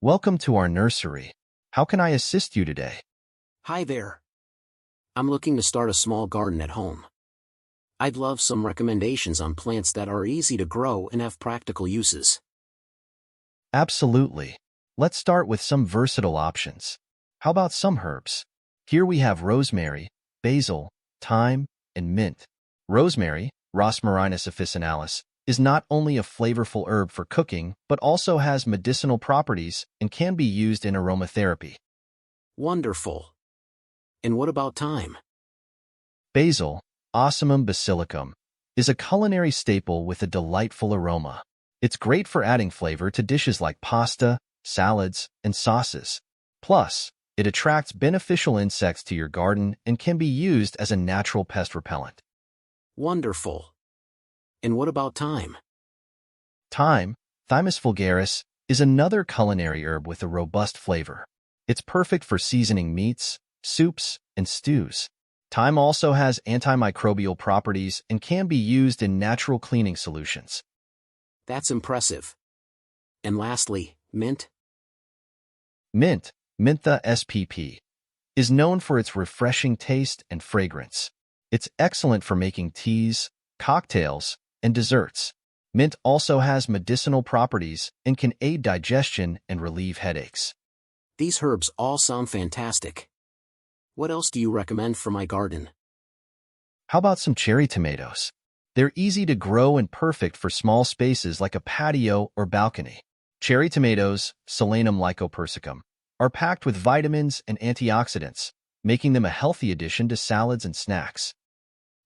Welcome to our nursery. How can I assist you today? Hi there. I'm looking to start a small garden at home. I'd love some recommendations on plants that are easy to grow and have practical uses. Absolutely. Let's start with some versatile options. How about some herbs? Here we have rosemary, basil, thyme, and mint. Rosemary, Rosmarinus officinalis, is not only a flavorful herb for cooking, but also has medicinal properties and can be used in aromatherapy. Wonderful. And what about thyme? Basil, Ocimum basilicum, is a culinary staple with a delightful aroma. It's great for adding flavor to dishes like pasta, salads, and sauces. Plus, it attracts beneficial insects to your garden and can be used as a natural pest repellent. Wonderful. And what about thyme? Thyme, Thymus vulgaris, is another culinary herb with a robust flavor. It's perfect for seasoning meats, soups, and stews. Thyme also has antimicrobial properties and can be used in natural cleaning solutions. That's impressive. And lastly, mint? Mint, Mentha spp, is known for its refreshing taste and fragrance. It's excellent for making teas, cocktails, and desserts. Mint also has medicinal properties and can aid digestion and relieve headaches. These herbs all sound fantastic. What else do you recommend for my garden? How about some cherry tomatoes? They're easy to grow and perfect for small spaces like a patio or balcony. Cherry tomatoes, Solanum lycopersicum, are packed with vitamins and antioxidants, making them a healthy addition to salads and snacks.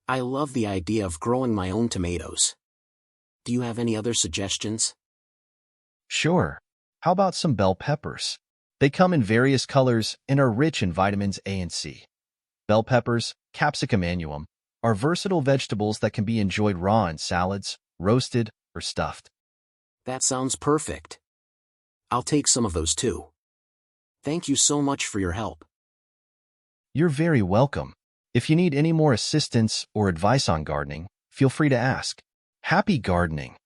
I love the idea of growing my own tomatoes. Do you have any other suggestions? Sure. How about some bell peppers? They come in various colors and are rich in vitamins A and C. Bell peppers, Capsicum annuum, are versatile vegetables that can be enjoyed raw in salads, roasted, or stuffed. That sounds perfect. I'll take some of those too. Thank you so much for your help. You're very welcome. If you need any more assistance or advice on gardening, feel free to ask. Happy gardening!